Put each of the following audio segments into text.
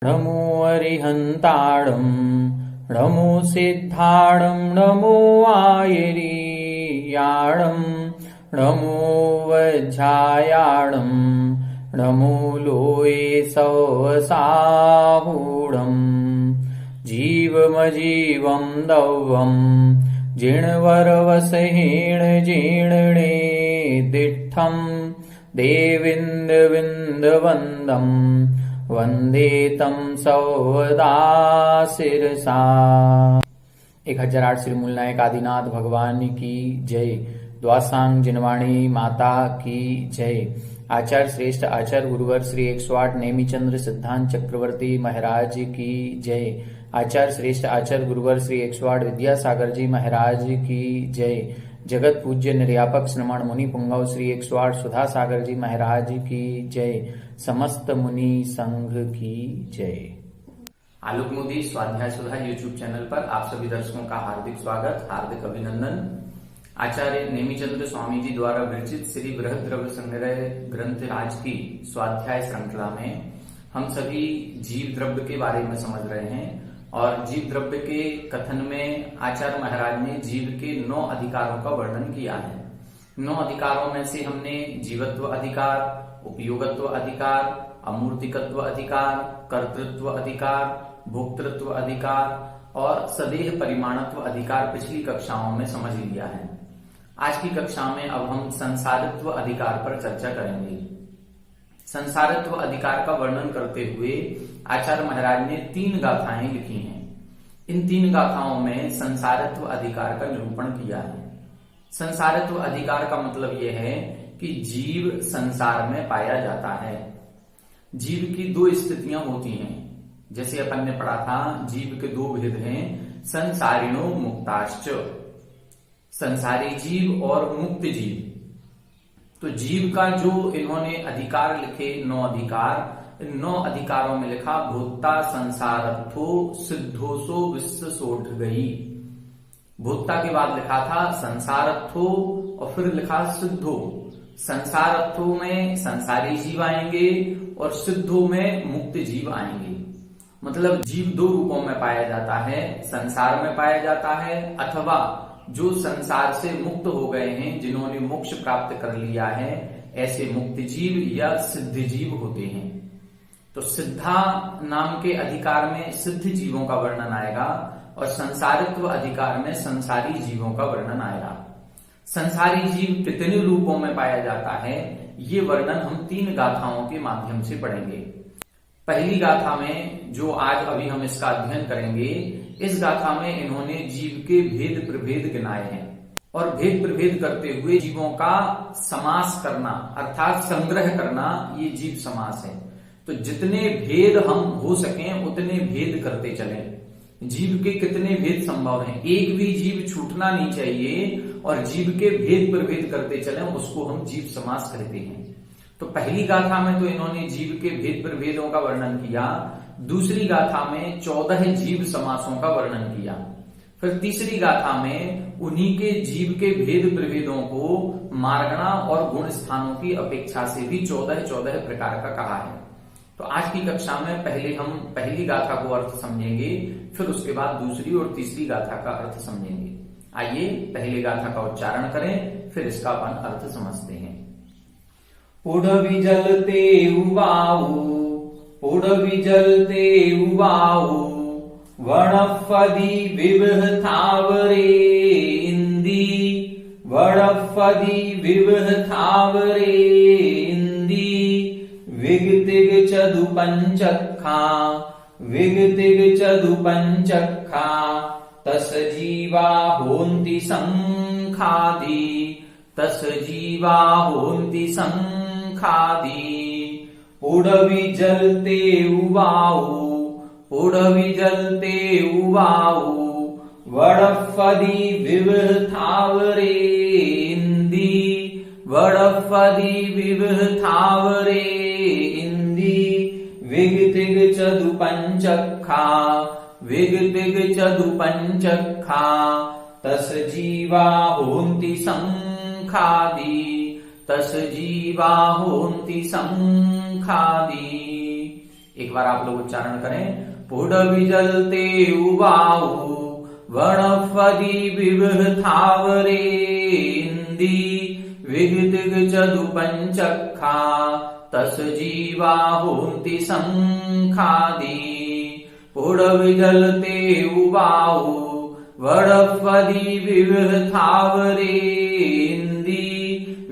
नमो अरिहन्ताणं नमो सिद्धाणं नमो आयर्याणं नमो वज्रायाणं नमो लोये सवसाहूढं जीवमजीवं दौवं जिणवरवसहेण जीर्णे दिष्ठं देविन्दविन्दवन्दं वंदे तम सौदा शिरसा। 1008 श्री मूलनायक आदिनाथ भगवान की जय। द्वासांग जिनवाणी माता की जय। आचार्य श्रेष्ठ आचार्य गुरुवर श्री 108 नेमीचंद्र सिद्धांत चक्रवर्ती महाराज की जय। आचार्य श्रेष्ठ आचार्य गुरुवर श्री 108 विद्यासागर जी महाराज की जय। जगत पूज्य निर्यापक श्रमण मुनि पुंगव श्री 108 सुधा सागर जी महाराज की जय। समस्त मुनि संघ की जय। आलोक मोदी स्वाध्याय सुधा यूट्यूब चैनल पर आप सभी दर्शकों का हार्दिक स्वागत, हार्दिक अभिनंदन। आचार्य नेमीचंद्र स्वामी जी द्वारा विरचित श्री बृहद्रव्य संग्रह ग्रंथ राज की स्वाध्याय श्रृंखला में हम सभी जीव द्रव्य के बारे में समझ रहे हैं और जीव द्रव्य के कथन में आचार्य महाराज ने जीव के 9 अधिकारों का वर्णन किया है। 9 अधिकारों में से हमने जीवत्व अधिकार, उपयोगत्व अधिकार, अमूर्तिकत्व अधिकार, कर्तृत्व अधिकार, भोक्तृत्व अधिकार और सदेह परिमाणत्व अधिकार पिछली कक्षाओं में समझ लिया है। आज की कक्षा में अब हम संसारित्व अधिकार पर चर्चा करेंगे। संसारित्व अधिकार का वर्णन करते हुए आचार्य महाराज ने 3 गाथाएं लिखी हैं। इन 3 गाथाओं में संसारित्व अधिकार का निरूपण किया है। संसारित्व अधिकार का मतलब यह है कि जीव संसार में पाया जाता है। जीव की 2 स्थितियां होती हैं। जैसे अपन ने पढ़ा था, जीव के 2 भेद हैं, संसारिणो मुक्ताश्च, संसारी जीव और मुक्त जीव। तो जीव का जो इन्होंने अधिकार लिखे 9 अधिकार, इन 9 अधिकारों में लिखा भूता संसारत्थो सिद्धोसो विश्व सोढ़ गई। भूता के बाद लिखा था संसारत्थो और फिर लिखा सिद्धो। संसारत्थो में संसारी जीव आएंगे और सिद्धो में मुक्त जीव आएंगे। मतलब जीव 2 रूपों में पाया जाता है, संसार में पाया जाता है अथवा जो संसार से मुक्त हो गए हैं, जिन्होंने मोक्ष प्राप्त कर लिया है, ऐसे मुक्त जीव या सिद्ध जीव होते हैं। तो सिद्धा नाम के अधिकार में सिद्ध जीवों का वर्णन आएगा और संसारित्व अधिकार में संसारी जीवों का वर्णन आएगा। संसारी जीव कितने रूपों में पाया जाता है, ये वर्णन हम 3 गाथाओं के माध्यम से पढ़ेंगे। पहली गाथा में जो आज अभी हम इसका अध्ययन करेंगे, इस गाथा में इन्होंने जीव के भेद प्रभेद गिनाए हैं और भेद प्रभेद करते हुए जीवों का समास करना अर्थात संग्रह करना, ये जीव समास है। तो जितने भेद हम हो सकें उतने भेद करते चलें। जीव के कितने भेद संभव हैं, एक भी जीव छूटना नहीं चाहिए और जीव के भेद प्रभेद करते चलें, उसको हम जीव समास कहते हैं। तो पहली गाथा में तो इन्होंने जीव के भेद प्रभेदों का वर्णन किया, दूसरी गाथा में 14 जीव समासों का वर्णन किया, फिर तीसरी गाथा में उन्हीं के जीव के भेद प्रभेदों को मार्गणा और गुण स्थानों की अपेक्षा से भी 14 प्रकार का कहा है। तो आज की कक्षा में पहले हम पहली गाथा को अर्थ समझेंगे, फिर उसके बाद दूसरी और तीसरी गाथा का अर्थ समझेंगे। आइए पहली गाथा का उच्चारण करें, फिर इसका अपन अर्थ समझते हैं। पुढवी जलते उवाऊ, पुढवी जलते उवाऊ, वणफदी विवह थावरे इंदी, वणफदी विवह थावरे इंदी, विगतिग चदु पंचखा, विगतिग चदु पंचखा, तस जीवा होन्ति संखादि, तस जीवा होन्ति संखादि। पुढवी जलते उवाऊ, पुढवी जलते उवाऊ, वडफदी विवह थावरे इंदी, वडफदी विवह थावरे इंदी, विगतिग चदु पंचखा, विगतिग चदु पंचखा, तस जीवा होन्ति संखादि, तस जीवा होन्ति संखादि। एक बार आप लोग उच्चारण करें। पुडवी जलते उबाऊ वनस्पति विविध थावरे इंदी विगतिग चदु पंचखा तस जीवा होन्ति संखादी। पुडवी जलते उबाऊ वनस्पति विविध थावरे इंदी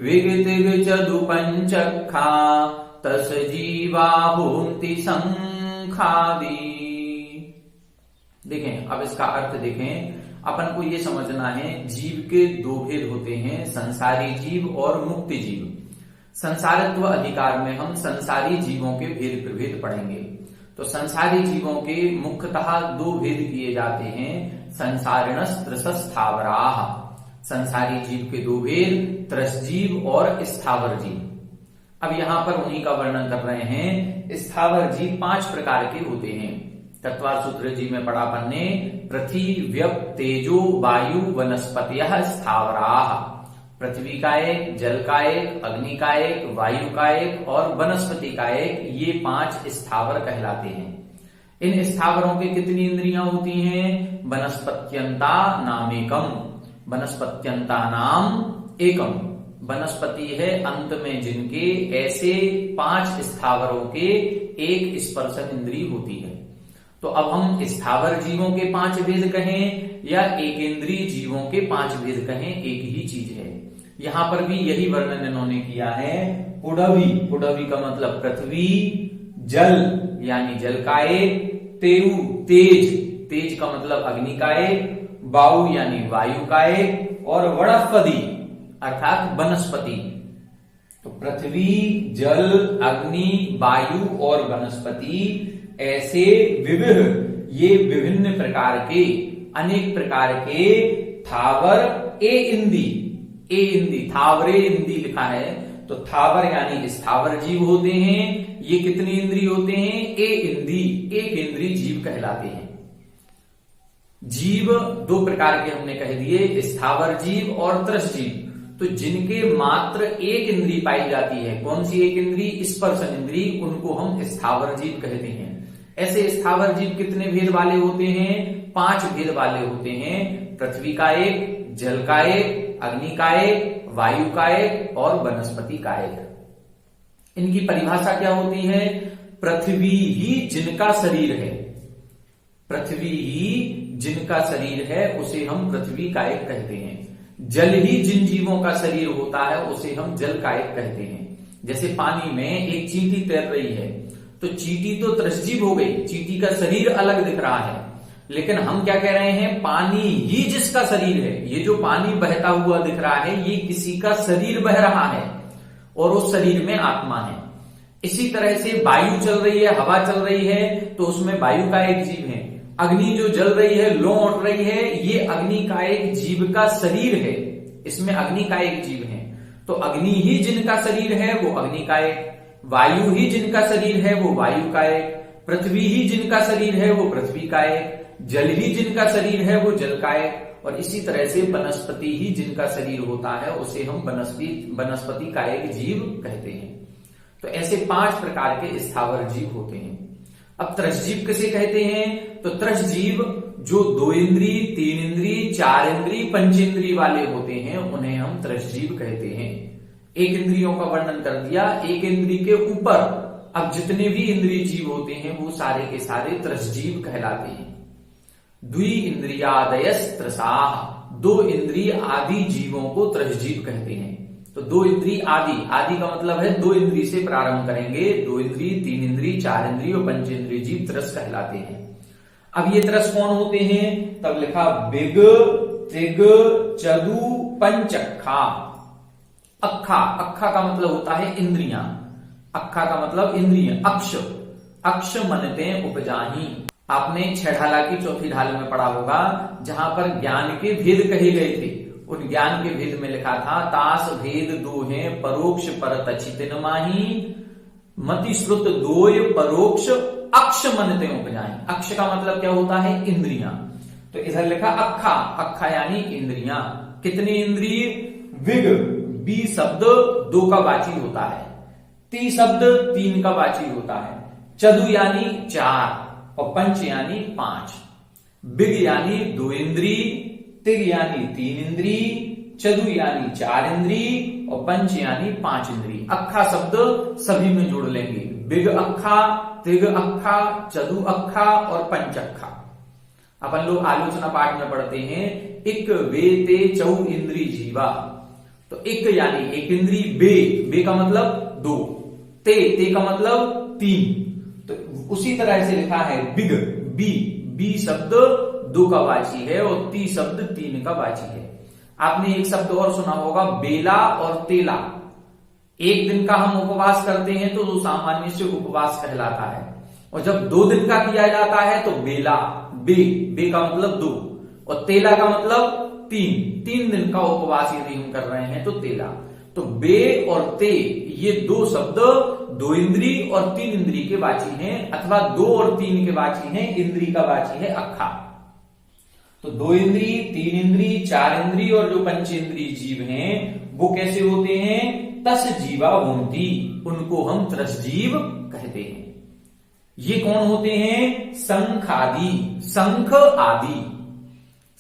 विगतिग चदु पंचखा तस जीवा होन्ति संखादी। देखें, अब इसका अर्थ देखें। अपन को ये समझना है, जीव के दो भेद होते हैं, संसारी जीव और मुक्ति जीव। संसारित्व अधिकार में हम संसारी जीवों के भेद प्रभेद पढ़ेंगे। तो संसारी जीवों के मुख्यतः दो भेद किए जाते हैं, संसारिणस त्रसस्थावराः। संसारी जीव के दो भेद, त्रसजीव और स्थावर जीव। अब यहां पर उन्हीं का वर्णन कर रहे हैं। स्थावर जीव 5 प्रकार के होते हैं। तत्वार सूत्र जी में पढ़ा अपन ने, पृथ्वी व्यप तेजो वायु वनस्पतियः स्थावराः। पृथ्वी का एक, जल का एक, अग्नि का एक, वायु का एक और वनस्पति का एक, ये 5 स्थावर कहलाते हैं। इन स्थावरों के कितनी इंद्रियां होती हैं? वनस्पत्यंता नामेकम, वनस्पत्यंता नाम एकम। वनस्पति है अंत में जिनके, ऐसे 5 स्थावरों के एक स्पर्शन इंद्रिय होती है। तो अब हम स्थावर जीवों के 5 भेद कहें या एक इंद्रिय जीवों के 5 भेद कहें, एक ही चीज है। यहां पर भी यही वर्णन इन्होंने किया है। पुडवी, पुडवी का मतलब पृथ्वी, जल यानी जल का एक, तेउ तेज, तेज का मतलब अग्नि का एक, वायु यानी वायु का एक और वनस्पति अर्थात वनस्पति। तो पृथ्वी, जल, अग्नि, वायु और वनस्पति ऐसे विविध, ये विभिन्न प्रकार के, अनेक प्रकार के थावर ए इंदी, ए इंदी, थावरे इंदी लिखा है। तो थावर यानी स्थावर जीव होते हैं। ये कितनी इंद्रिय होते हैं? ए इंदी, एक इंद्रिय जीव कहलाते हैं। जीव 2 प्रकार के हमने कह दिए, स्थावर जीव और त्रस जीव। तो जिनके मात्र एक इंद्रिय पाई जाती है, कौन सी एक इंद्रिय? स्पर्शन इंद्रिय, उनको हम स्थावर जीव कहते हैं। ऐसे स्थावर जीव कितने भेद वाले होते हैं? 5 भेद वाले होते हैं। पृथ्वी का एक, जल का एक, अग्नि का एक, वायु का एक और वनस्पति का एक। इनकी परिभाषा क्या होती है? पृथ्वी ही जिनका शरीर है, पृथ्वी ही जिनका शरीर है उसे हम पृथ्वी कायक कहते हैं। जल ही जिन जीवों का शरीर होता है उसे हम जल कायक कहते हैं। जैसे पानी में एक चींटी तैर रही है, तो चींटी तो त्रसजीव हो गई, चींटी का शरीर अलग दिख रहा है, लेकिन हम क्या कह रहे हैं? पानी ही जिसका शरीर है, ये जो पानी बहता हुआ दिख रहा है ये किसी का शरीर बह रहा है और उस शरीर में आत्मा है। इसी तरह से वायु चल रही है, हवा चल रही है, तो उसमें वायु का एक जीव है। अग्नि जो जल रही है, लौ उठ रही है, ये अग्नि का एक जीव का शरीर है, इसमें अग्नि का एक जीव है। तो अग्नि ही जिनका शरीर है वो अग्नि का एक, वायु ही जिनका शरीर है वो वायु का एक, पृथ्वी ही जिनका शरीर है वो पृथ्वी का एक, जल ही जिनका शरीर है वो जल का एक, और इसी तरह से वनस्पति ही जिनका शरीर होता है उसे हम वनस्पति का एक जीव कहते हैं। तो ऐसे 5 प्रकार के स्थावर जीव होते हैं। अब त्रसजीव किसे कहते हैं? तो त्रसजीव जो 2 इंद्रिय, 3 इंद्रिय, 4 इंद्रिय, 5 इंद्रिय वाले होते हैं उन्हें हम त्रसजीव कहते हैं। एक इंद्रियों का वर्णन कर दिया, एक इंद्रिय के ऊपर अब जितने भी इंद्रिय जीव होते हैं वो सारे के सारे त्रसजीव कहलाते हैं। द्वि इंद्रियादयस त्रसाः, 2 इंद्रिय आदि जीवों को त्रसजीव कहते हैं। तो 2 इंद्रिय आदि, आदि का मतलब है 2 इंद्रिय से प्रारंभ करेंगे, 2 इंद्रिय, 3 इंद्रिय, 4 इंद्रिय और 5 इंद्रिय जीव त्रस कहलाते हैं। अब ये त्रस कौन होते हैं? तब लिखा बिग त्रिग चदु पंचखा। अक्खा, अक्खा का मतलब होता है इंद्रियां, अक्खा का मतलब इंद्रिय। अक्ष, अक्ष मनते उपजाही। आपने 6 ढाला की 4थी ढाल में पढ़ा होगा, जहां पर ज्ञान के भेद कहे गए थे। उन ज्ञान के भेद में लिखा था तास भेद 2 हैं परोक्ष परत चितिन माही, मति श्रुत 2 परोक्ष अक्ष मनते उपजाए। अक्ष का मतलब क्या होता है? इंद्रियां। तो इधर लिखा अक्खा, अक्खा यानी इंद्रियां। कितनी इंद्रिय? विग, बी शब्द 2 का वाची होता है, ती शब्द 3 का वाची होता है, चतु यानी 4 और पंच यानी 5। बिग यानी 2 इंद्री, तिर यानी 3 इंद्री, चतु यानी 4 इंद्री और पंच यानी 5 इंद्री। अक्खा शब्द सभी में जोड़ लेंगे, बिग अक्खा, तिग अक्खा, चतु अक्खा और पंच अक्खा। अपन लोग आलोचना पाठ में पढ़ते हैं इक वे ते चौ इंद्री जीवा। तो इक यानी 1 इंद्री, बे का मतलब 2, ते का मतलब 3। तो उसी तरह से लिखा है बिग, बी शब्द 2 का वाची है और ती शब्द 3 का वाची है। आपने एक शब्द और सुना होगा बेला और तेला। एक दिन का हम उपवास करते हैं तो सामान्य से उपवास कहलाता है, और जब 2 दिन का किया जाता है तो बेला, बे का मतलब 2 और तेला का मतलब 3 दिन का उपवास यदि हम कर रहे हैं तो तेला। तो बे और ते ये 2 शब्द 2 इंद्री और 3 इंद्री के वाची हैं, अथवा 2 और 3 के वाची हैं, इंद्री का वाची है अक्खा। तो 2 इंद्री, 3 इंद्री, 4 इंद्री और जो पंचेंद्री जीव हैं वो कैसे होते हैं? तस जीवा होती, उनको हम त्रस जीव कहते हैं। ये कौन होते हैं? शंख आदि, शंख आदि,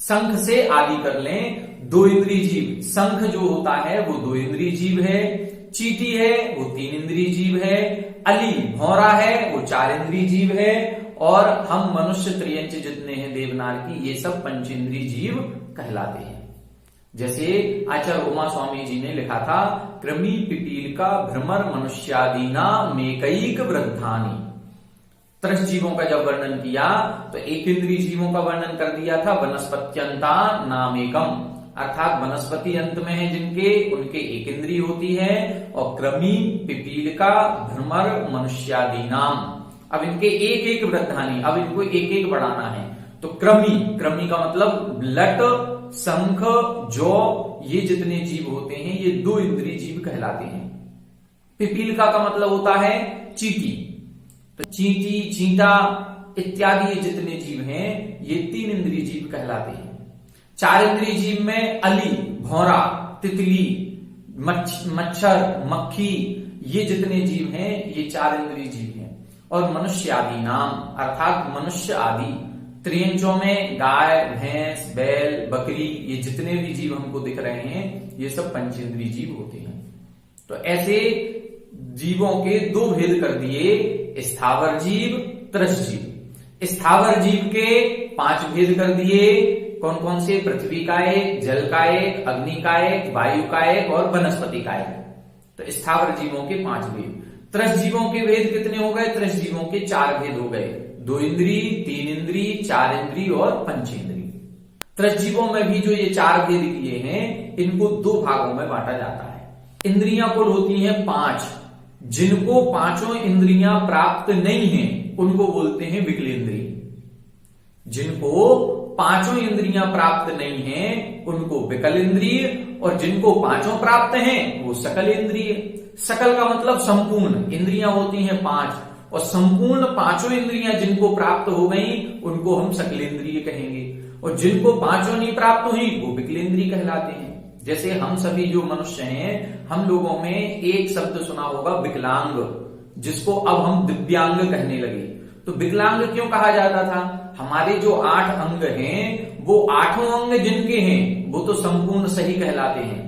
शंख से आदि कर लें। 2 इंद्री जीव, शंख जो होता है वो 2 इंद्री जीव है, चीटी है वो 3 इंद्री जीव है, अली भौरा है वो 4 इंद्री जीव है, और हम मनुष्य त्रियंच जितने हैं देवनार की, ये सब पंचेंद्री जीव कहलाते हैं। जैसे आचार्य उमा स्वामी जी ने लिखा था, कृमि पिपील का भ्रमर मनुष्यादीना मेकैक वृद्धानी। त्रस जीवों का जब वर्णन किया तो 1 इंद्री जीवों का वर्णन कर दिया था, वनस्पत्यंता नामेकम, अर्थात वनस्पति अंत में है जिनके, उनके 1 इंद्री होती है, और कृमि पिपील का भ्रमर मनुष्यादीनाम, अब इनके 1 वृद्धानी, अब इनको 1 बढ़ाना है। तो कृमि का मतलब लट, शंख, जौ, ये जितने जीव होते हैं ये 2 इंद्री जीव कहलाते हैं। पिपीलिका का मतलब होता है चींटी, तो चींटी, चींटा इत्यादि ये जितने जीव हैं ये 3 इंद्री जीव कहलाते हैं। 4 इंद्री जीव में अली, भौरा, तितली, मच्छर, मक्खी, ये जितने जीव हैं ये 4 इंद्री जीव हैं। और मनुष्य आदि नाम, अर्थात मनुष्य आदि, त्रियंचों में गाय, भैंस, बैल, बकरी, ये जितने भी जीव हमको दिख रहे हैं ये सब पंचेंद्री जीव होते हैं। तो ऐसे जीवों के 2 भेद कर दिए, स्थावर जीव, त्रस जीव। स्थावर जीव के 5 भेद कर दिए, कौन कौन से? पृथ्वी का एक, जल का एक, अग्नि का एक, वायु का एक और वनस्पति का एक। तो स्थावर जीवों के 5 भेद। त्रस जीवों के भेद कितने हो गए? त्रस जीवों के 4 भेद हो गए, 2 इंद्री, 3 इंद्री, 4 इंद्री और पंचेंद्री। त्रस जीवों में भी जो ये 4 भेद किए हैं इनको 2 भागों में बांटा जाता है। इंद्रियां कुल होती हैं 5, जिनको 5 इंद्रियां प्राप्त नहीं है उनको बोलते हैं विकल इंद्रिय। जिनको 5 इंद्रियां प्राप्त नहीं है उनको विकल इंद्रिय, और जिनको 5 प्राप्त हैं वो सकल इंद्रिय। सकल का मतलब संपूर्ण, इंद्रियां होती हैं 5 और संपूर्ण 5 इंद्रियां जिनको प्राप्त हो गई उनको हम सकल इंद्रिय कहेंगे, और जिनको 5 नहीं प्राप्त हुई वो विकल इंद्रिय कहलाते हैं। जैसे हम सभी जो मनुष्य हैं, हम लोगों में एक शब्द सुना होगा विकलांग, जिसको अब हम दिव्यांग कहने लगे। तो विकलांग क्यों कहा जाता था? हमारे जो 8 अंग हैं वो 8 अंग जिनके हैं वो तो संपूर्ण सही कहलाते हैं,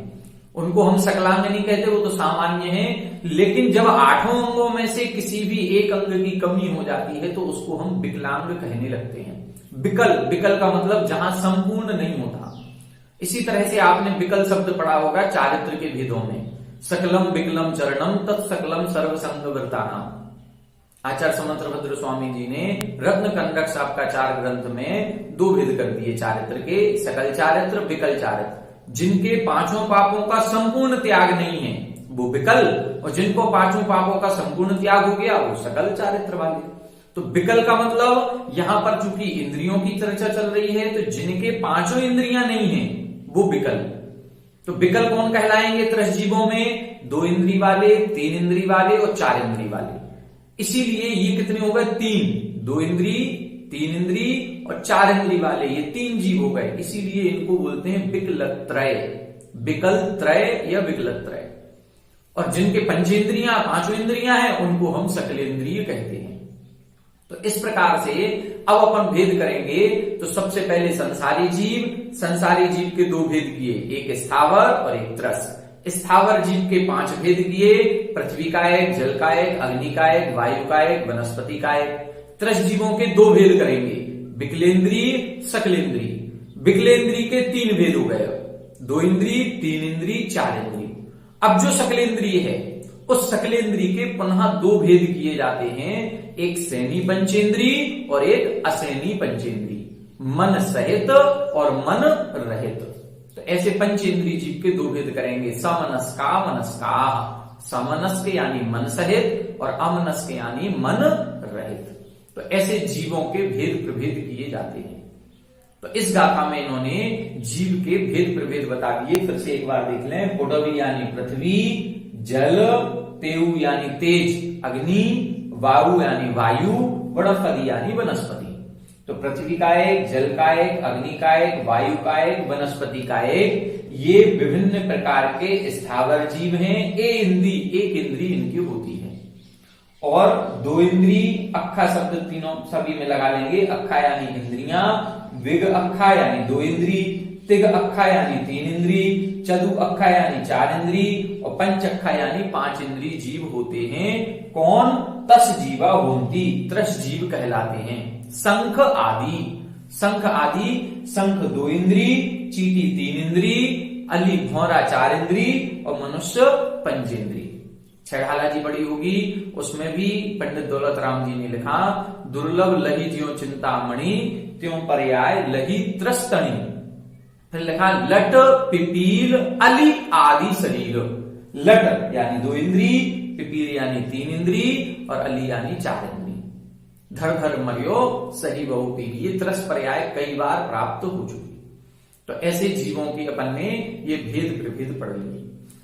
उनको हम सकलांग नहीं कहते, वो तो सामान्य हैं। लेकिन जब 8 अंगों में से किसी भी एक अंग की कमी हो जाती है तो उसको हम विकलांग कहने लगते हैं। विकल का मतलब जहां संपूर्ण नहीं होता। इसी तरह से आपने विकल शब्द पढ़ा होगा चारित्र के भेदों में, सकलम विकलम चरणम तत्सकलम सर्वसंग वृतानाम। आचार्य समंतभद्र स्वामी जी ने रत्न कंडक शापकाचार ग्रंथ में 2 भेद कर दिए चारित्र के, सकल चारित्र, विकल चारित्र। जिनके 5 पापों का संपूर्ण त्याग नहीं है वो विकल, और जिनको 5 पापों का संपूर्ण त्याग हो गया वो सकल चारित्र वाले। तो विकल का मतलब यहां पर चूंकि इंद्रियों की चर्चा चल रही है तो जिनके 5 इंद्रियां नहीं है वो विकल। तो विकल कौन कहलाएंगे? त्रस जीवों में 2 इंद्री वाले, 3 इंद्री वाले और 4 इंद्री वाले। इसीलिए ये कितने हो गए? 3, 2 इंद्री, 3 इंद्री और 4 इंद्री वाले, ये 3 जीव हो गए। इसीलिए इनको बोलते हैं विकलत्रय, विकलत्रय या विकलत्रय। और जिनके पंचेंद्रियां 5 इंद्रियां हैं उनको हम सकलेंद्रिय कहते हैं। तो इस प्रकार से अब अपन भेद करेंगे। तो सबसे पहले संसारी जीव के दो भेद किए, एक स्थावर और एक त्रस। स्थावर जीव के 5 भेद किए, पृथ्वी का एक, जल का एक, अग्नि का एक, वायु का एक, वनस्पति का एक। त्रस जीवों के 2 भेद करेंगे, विकलेंद्रीय, सकलेंद्रीय। विकलेंद्रीय के 3 भेद हो गए, 2 इंद्रिय, 3 इंद्रिय, 4 इंद्रिय। अब जो सकलेंद्रीय है उस सकलेंद्रीय के पुनः 2 भेद किए जाते हैं, एक सैनी पंचेंद्रीय और एक असैनी पंचेंद्रीय, मन सहित और मन रहित। तो ऐसे पंचेंद्रीय जीव के 2 भेद करेंगे, समनस्का मनस्का। समनस्क यानी मन सहित और अमनस्क यानी मन रहित। तो ऐसे जीवों के भेद प्रभेद किए जाते हैं। तो इस गाथा में इन्होंने जीव के भेद प्रभेद बता दिए। फिर से एक बार देख लें, पुडवी यानी पृथ्वी, जल, तेउ यानी तेज, अग्नि, वायु यानी वायु, वनस्पति यानी वनस्पति। तो पृथ्वी का एक, जल का एक, अग्नि का एक, वायु का एक, वनस्पति का एक, ये विभिन्न प्रकार के स्थावर जीव हैं। एक इंद्री इनकी होती है। और 2 इंद्री, अक्खा शब्द तीनों सभी में लगा लेंगे। अक्खा यानी इंद्रियां, विग अक्खा यानी 2 इंद्री, तिग अक्खा यानी 3 इंद्री, चतु अक्खा यानी 4 इंद्री और पंच अक्खा यानी 5 इंद्री जीव होते हैं। कौन? तस जीवा होंती, त्रस जीव कहलाते हैं। शंख आदि, शंख 2 इंद्री, चीटी 3 इंद्री, अली भौरा 4 इंद्री और मनुष्य 5 इंद्री। छेड़ाला जी बड़ी होगी, उसमें भी पंडित दौलत राम जी ने लिखा, दुर्लभ लही ज्यों चिंतामणि त्यों पर्याय लही त्रस्तणी। फिर लिखा लट पिपील अली आदि शरीर। लट यानी 2 इंद्री, पिपील यानी 3 इंद्री और अली यानी 4 इंद्री। धर धर मरियो सही बहु पीलिए, त्रस पर्याय कई बार प्राप्त हो चुकी। तो ऐसे जीवों की अपन ने ये भेद प्रभेद पढ़ लिए।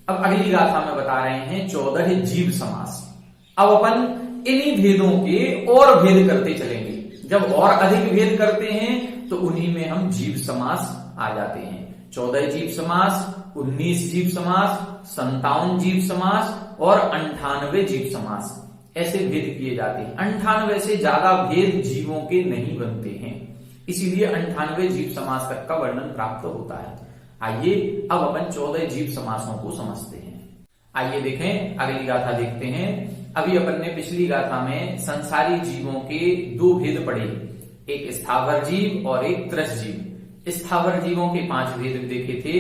अब अगली गाथा में बता रहे हैं 14 जीव समास। अब अपन इन्हीं भेदों के और भेद करते चलेंगे। जब और अधिक भेद करते हैं तो उन्हीं में हम जीव समास आ जाते हैं। 14 जीव समास, 19 जीव समास, 57 जीव समास और 98 जीव समास, ऐसे भेद किए जाते हैं। 98 से ज्यादा भेद जीवों के नहीं बनते हैं, इसीलिए 98 जीव समास तक का वर्णन प्राप्त होता है। आइए अब अपन 14 जीव समासों को समझते हैं। आइए देखें, अगली गाथा देखते हैं। अभी अपन ने पिछली गाथा में संसारी जीवों के 2 भेद पढ़े, एक स्थावर जीव और एक त्रस जीव। स्थावर जीवों के 5 भेद देखे थे,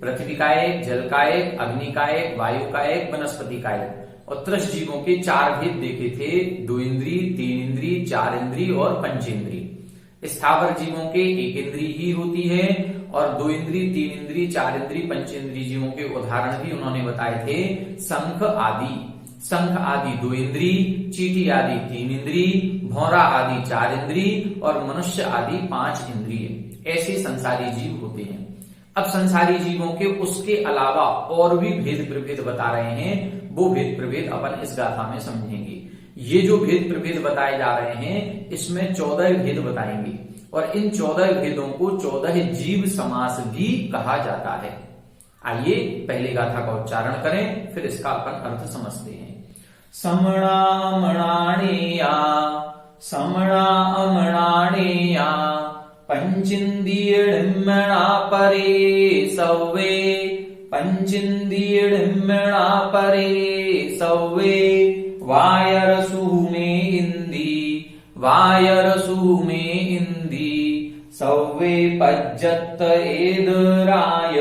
पृथ्वी का एक, जल का एक, अग्नि का एक, वायु का एक, वनस्पति का एक। और त्रस जीवों के 4 भेद देखे थे, 2 इंद्री, 3 इंद्री, 4 इंद्री और पंचेंद्री। स्थावर जीवों के 1 इंद्री ही होती है और 2 इंद्री, 3 इंद्री, 4 इंद्री, पंचेंद्री जीवों के उदाहरण भी उन्होंने बताए थे। शंख आदि 2 इंद्री, चीटी आदि 3 इंद्री, भौरा आदि 4 इंद्री और मनुष्य आदि 5 इंद्रिय। ऐसे संसारी जीव होते हैं। अब संसारी जीवों के उसके अलावा और भी भेद प्रभेद बता रहे हैं, वो भेद प्रभेद अपन इस गाथा में समझेंगे। ये जो भेद प्रभेद बताए जा रहे हैं इसमें 14 भेद बताएंगे और इन 14 भेदों को 14 जीव समास भी कहा जाता है। आइए पहले गाथा का उच्चारण करें, फिर इसका अपन अर्थ समझते हैं। समणामणाणेया, समणामणाणेया, पंचिंदीर्णा परे सौवे, पंचिंदीर्णा परे सौवे, वायरसु में इंदी, वायरसु में इंदी, सौवे पज्जत एदराय,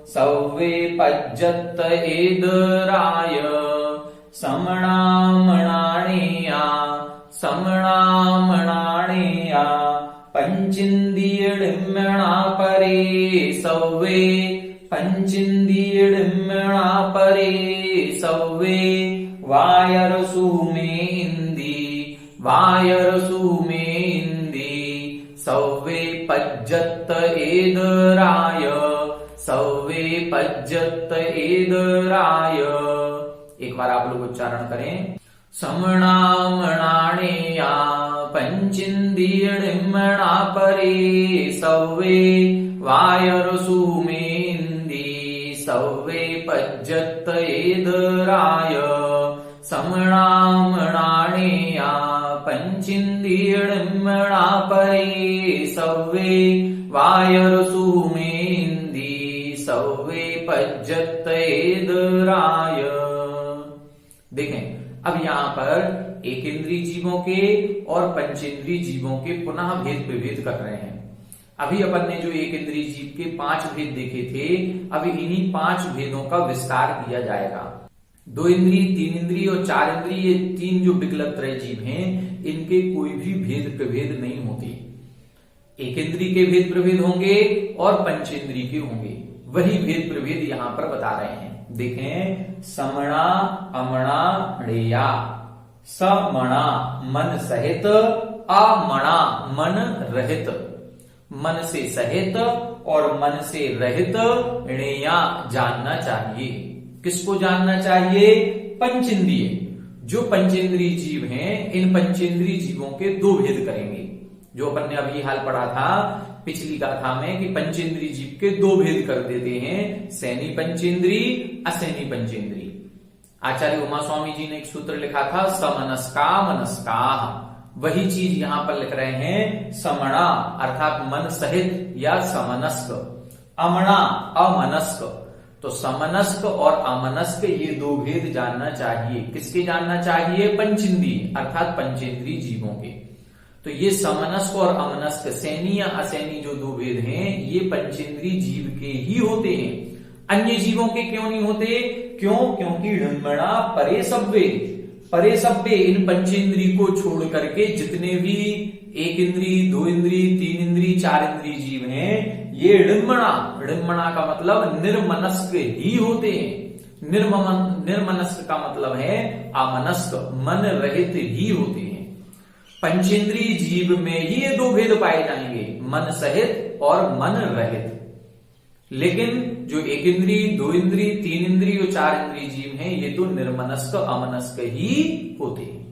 सौवे पज्जत एदराय, समणामणाणेया, समणामणाणेया, पंचिंदीर्णा परे सौवे, पंचिंदीर्णा परे सौवे, वायरसु में इंदी, वायरसु में इंदी, सौवे पज्जत एदराय, सौवे पज्जत एदराय। एक बार आप लोग उच्चारण करें। समणामणाणेया, पंचिंदीर्णा परे सौवे, वायरसु में इंदी, सौवे पज्जत एदराय, समणामणाणेया पंचिंदीर्मणा परे सव्वे वायरसुमेन्दी सव्वे पज्जत्तेदराय। देखें, अब यहां पर एक इंद्रिय जीवों के और पंचेंद्रिय जीवों के पुनः भेद प्रभेद कर रहे हैं। अभी अपन ने जो एक इंद्रिय जीव के 5 भेद देखे थे, अभी इन्हीं 5 भेदों का विस्तार किया जाएगा। 2 इंद्रिय, 3 इंद्रिय और 4 इंद्रिय, ये 3 जो विकल्पत्रय जीव हैं, इनके कोई भी भेद प्रभेद नहीं होते। एक इंद्रिय के भेद प्रभेद होंगे और पंचेंद्रिय के होंगे। वही भेद प्रभेद यहां पर बता रहे हैं। देखें, समणा अमणा णेया। समणा मन सहित, अमणा मन रहित। मन से सहित और मन से रहित णेया जानना चाहिए। किसको जानना चाहिए? पंचेंद्रिय। जो पंचेंद्रिय जीव हैं, इन पंचेंद्रिय जीवों के 2 भेद करेंगे। जो अपन ने अभी हाल पढ़ा था पिछली गाथा में कि पंचेंद्रिय जीव के 2 भेद कर देते हैं, सैनी पंचेंद्रिय, असैनी पंचेंद्रिय। आचार्य उमा स्वामी जी ने एक सूत्र लिखा था, समनस्का मनस्का। वही चीज यहां पर लिख रहे हैं, समणा अर्थात मन सहित या समनस्क, अमणा अमनस्क। तो समनस्क और अमनस्क ये 2 भेद जानना चाहिए। किसके जानना चाहिए? पंचेंद्रिय अर्थात पंचेंद्रिय जीवों के। तो ये समनस्क और अमनस्क, सैनी या असैनी जो 2 भेद हैं, ये पंचेंद्रिय जीव के ही होते हैं। अन्य जीवों के क्यों नहीं होते? क्यों? क्योंकि ऋण्मणा परे सव्वे, परे सव्वे इन पंचेंद्रिय को छोड़ करके जितने भी 1 इंद्रिय, 2 इंद्रिय, 3 इंद्रिय, 4 इंद्रिय जीव हैं, ये ऋण्मणा, ऋण्मणा का मतलब निर्मनस्क ही होते हैं। निर्मनस्क का मतलब है अमनस्क, मन रहित ही होते हैं। पंचेंद्रिय जीव में ही ये 2 भेद पाए जाएंगे, मन सहित और मन रहित। लेकिन जो 1 इंद्रिय, 2 इंद्रिय, 3 इंद्रिय और 4 इंद्रिय जीव हैं, ये तो निर्मनस्क अमनस्क ही होते हैं।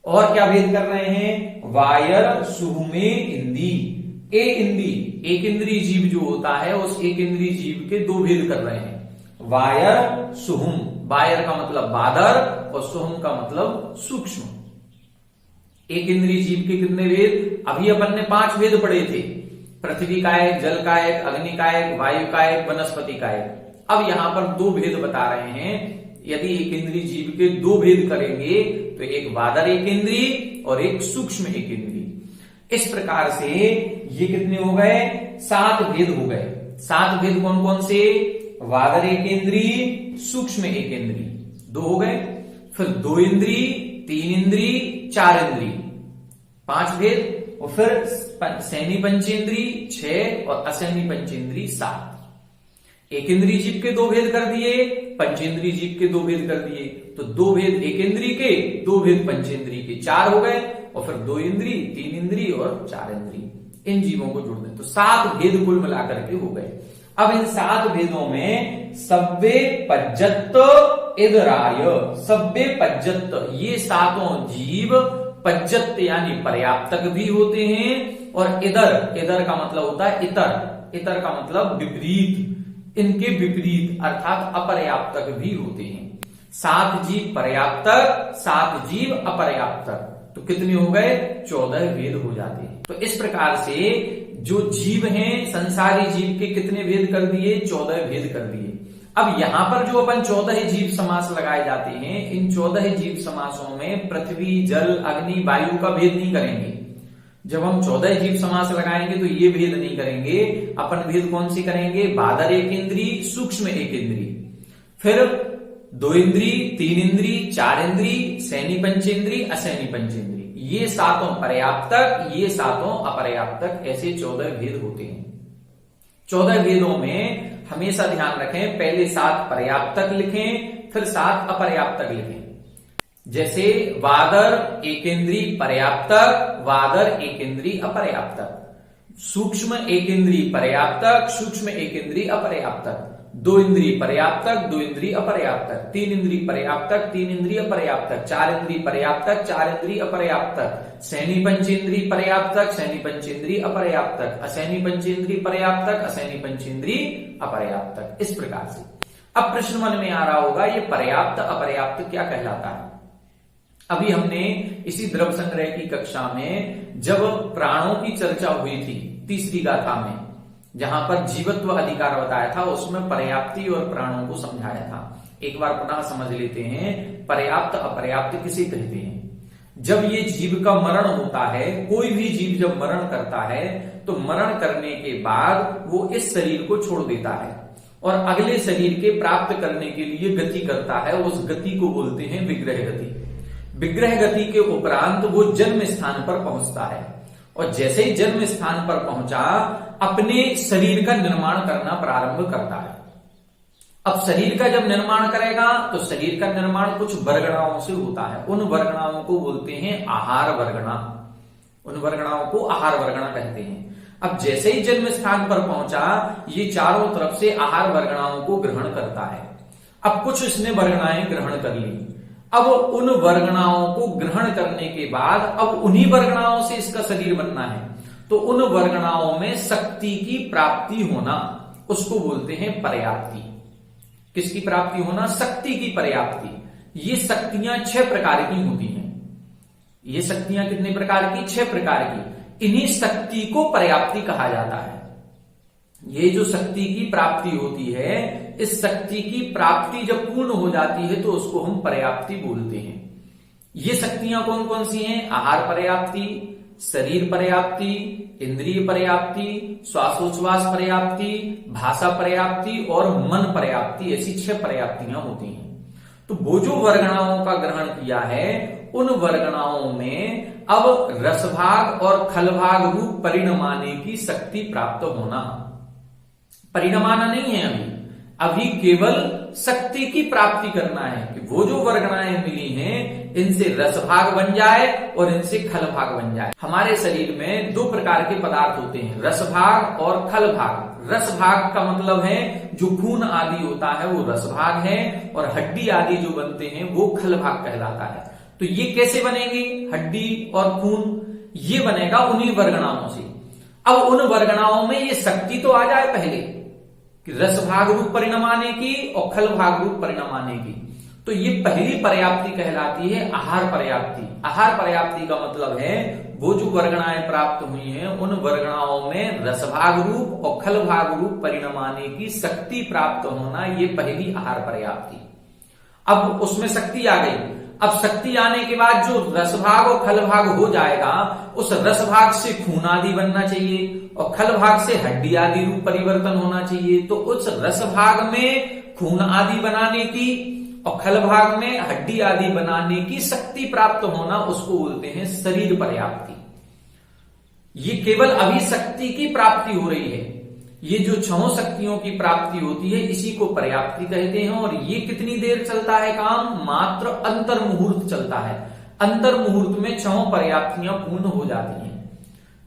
और क्या भेद कर रहे हैं? वायर सुहुमे इंदी। एक इंद्रिय जीव जो होता है, उस एक इंद्रिय जीव के 2 भेद कर रहे हैं, वायर सुहुम। वायर का मतलब बादर और सुहुम का मतलब सूक्ष्म। एक इंद्रिय जीव के कितने भेद? अभी अपन ने 5 भेद पढ़े थे, पृथ्वी का एक, जल का एक, अग्नि का एक, वायु का एक, वनस्पति का एक। अब यहां पर 2 भेद बता रहे हैं। यदि एक इंद्रिय जीव के 2 भेद करेंगे तो एक बादर एक इंद्रिय और एक सूक्ष्म एक इंद्रिय। इस प्रकार से ये कितने हो गए? 7 भेद हो गए। 7 भेद कौन कौन से? बादर एक इंद्रिय, सूक्ष्म एक इंद्रिय, 2 हो गए। फिर 2 इंद्रिय, 3 इंद्रिय, 4 इंद्रिय, 5 भेद। और फिर सैनी पंचेंद्रिय 6 और असैनी पंचेंद्रिय 7। एक इंद्रिय जीव के 2 भेद कर दिए, पंचेंद्रिय जीव के 2 भेद कर दिए, तो 2 भेद एक इंद्रिय के, 2 भेद पंचेंद्रिय के, 4 हो गए। और फिर 2 इंद्रिय, 3 इंद्रिय और 4 इंद्रिय, इन जीवों को जोड़ दें तो 7 भेद कुल मिलाकर के हो गए। अब इन 7 भेदों में सव्वे पज्जत्त इदराय, सव्वे पज्जत्त, ये 7 जीव पज्जत्त यानी पर्याप्तक भी होते हैं। और इधर, इधर का मतलब होता है इतर, इतर का मतलब विपरीत, इनके विपरीत अर्थात अपर्याप्तक भी होते हैं। 7 जीव पर्याप्तक, 7 जीव अपर्याप्तक, तो कितने हो गए? 14 भेद हो जाते हैं। तो इस प्रकार से जो जीव हैं, संसारी जीव के कितने भेद कर दिए? 14 भेद कर दिए। अब यहां पर जो अपन 14 जीव समास लगाए जाते हैं, इन 14 जीव समासों में पृथ्वी, जल, अग्नि, वायु का भेद नहीं करेंगे। जब हम 14 जीव समास लगाएंगे तो ये भेद नहीं करेंगे। अपन भेद कौन से करेंगे? बादर एक इंद्रिय, सूक्ष्म एक इंद्रिय, फिर 2 इंद्रिय, 3 इंद्रिय, 4 इंद्रिय, सैनी पंचेंद्रिय, असैनी पंचेंद्रिय, ये 7 पर्याप्तक, ये 7 अपर्याप्तक, ऐसे 14 भेद होते हैं। 14 भेदों में हमेशा ध्यान रखें, पहले 7 पर्याप्तक लिखें, फिर 7 अपर्याप्तक लिखें। जैसे वादर एक इंद्रिय पर्याप्तक, वादर एक इंद्रिय अपर्याप्तक, सूक्ष्म एक इंद्रिय पर्याप्तक, सूक्ष्म एक इंद्रिय अपर्याप्तक, 2 इंद्रिय पर्याप्तक, 2 इंद्रिय अपर्याप्तक, 3 इंद्रिय पर्याप्तक, 3 इंद्रिय अपर्याप्तक, 4 इंद्रिय पर्याप्तक, 4 इंद्रिय अपर्याप्तक, सैनी पंचेंद्रिय पर्याप्तक, सैनी पंचेंद्रिय अपर्याप्तक, असैनी पंचेंद्रिय पर्याप्तक, असैनी पंचेंद्रिय अपर्याप्तक। इस प्रकार से अब प्रश्न मन में आ रहा होगा, ये पर्याप्त अपर्याप्त क्या कहलाता है? अभी हमने इसी द्रव संग्रह की कक्षा में जब प्राणों की चर्चा हुई थी तीसरी गाथा में, जहां पर जीवत्व अधिकार बताया था, उसमें पर्याप्ति और प्राणों को समझाया था। एक बार पुनः समझ लेते हैं, पर्याप्त अपर्याप्त किसे कहते हैं। जब ये जीव का मरण होता है, कोई भी जीव जब मरण करता है तो मरण करने के बाद वो इस शरीर को छोड़ देता है और अगले शरीर के प्राप्त करने के लिए गति करता है। उस गति को बोलते हैं विग्रह गति। विग्रह गति के उपरांत वो जन्म स्थान पर पहुंचता है और जैसे ही जन्म स्थान पर पहुंचा अपने शरीर का निर्माण करना प्रारंभ करता है। अब शरीर का जब निर्माण करेगा तो शरीर का निर्माण कुछ वर्गणाओं से होता है। उन वर्गणाओं को बोलते हैं आहार वर्गणा। उन वर्गणाओं को आहार वर्गणा कहते हैं। अब जैसे ही जन्म स्थान पर पहुंचा ये चारों तरफ से आहार वर्गणाओं को ग्रहण करता है। अब कुछ इसने वर्गणाएं ग्रहण कर ली। अब उन वर्गणाओं को ग्रहण करने के बाद अब उन्हीं वर्गणाओं से इसका शरीर बनना है, तो उन वर्गणाओं में शक्ति की प्राप्ति होना, उसको बोलते हैं पर्याप्ति। किसकी प्राप्ति होना? शक्ति की पर्याप्ति। ये शक्तियां 6 प्रकार की होती हैं। ये शक्तियां कितने प्रकार की? 6 प्रकार की। इन्हीं शक्ति को पर्याप्ति कहा जाता है। ये जो शक्ति की प्राप्ति होती है, इस शक्ति की प्राप्ति जब पूर्ण हो जाती है तो उसको हम पर्याप्ति बोलते हैं। ये शक्तियां कौन कौन सी हैं? आहार पर्याप्ति, शरीर पर्याप्ति, इंद्रिय पर्याप्ति, श्वासोच्छ्वास पर्याप्ति, भाषा पर्याप्ति और मन पर्याप्ति। ऐसी 6 पर्याप्तियां होती हैं। तो वो जो वर्गणाओं का ग्रहण किया है, उन वर्गणाओं में अब रसभाग और खलभाग रूप परिणमाने की शक्ति प्राप्त होना। परिणमाना नहीं है अभी केवल शक्ति की प्राप्ति करना है कि वो जो वर्गणाएं मिली हैं इनसे रसभाग बन जाए और इनसे खलभाग बन जाए। हमारे शरीर में 2 प्रकार के पदार्थ होते हैं, रसभाग और खलभाग। रसभाग का मतलब है जो खून आदि होता है वो रसभाग है, और हड्डी आदि जो बनते हैं वो खलभाग कहलाता है। तो ये कैसे बनेंगे? हड्डी और खून ये बनेगा उन्हीं वर्गणाओं से। अब उन वर्गणाओं में ये शक्ति तो आ जाए पहले कि रसभाग रूप परिणमाने की और खलभाग रूप परिणमाने की, तो ये पहली पर्याप्ति कहलाती है आहार पर्याप्ति। आहार पर्याप्ति का मतलब है वो जो वर्गणाएं प्राप्त हुई हैं उन वर्गणाओं में रसभाग रूप और खलभाग रूप परिणमाने की शक्ति प्राप्त होना, ये पहली आहार पर्याप्ति। अब उसमें शक्ति आ गई। अब शक्ति आने के बाद जो रसभाग और खलभाग हो जाएगा, उस रसभाग से खून आदि बनना चाहिए और खलभाग से हड्डी आदि रूप परिवर्तन होना चाहिए। तो उस रसभाग में खून आदि बनाने की और खलभाग में हड्डी आदि बनाने की शक्ति प्राप्त होना, उसको बोलते हैं शरीर पर्याप्ति। ये केवल अभी शक्ति की प्राप्ति हो रही है। ये जो 6 शक्तियों की प्राप्ति होती है इसी को पर्याप्ति कहते हैं। और ये कितनी देर चलता है काम? मात्र अंतर मुहूर्त चलता है। अंतर मुहूर्त में 6 पर्याप्तियां पूर्ण हो जाती हैं।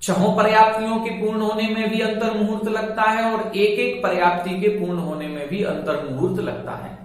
6 पर्याप्तियों के पूर्ण होने में भी अंतर मुहूर्त लगता है और एक एक पर्याप्ति के पूर्ण होने में भी अंतर मुहूर्त लगता है।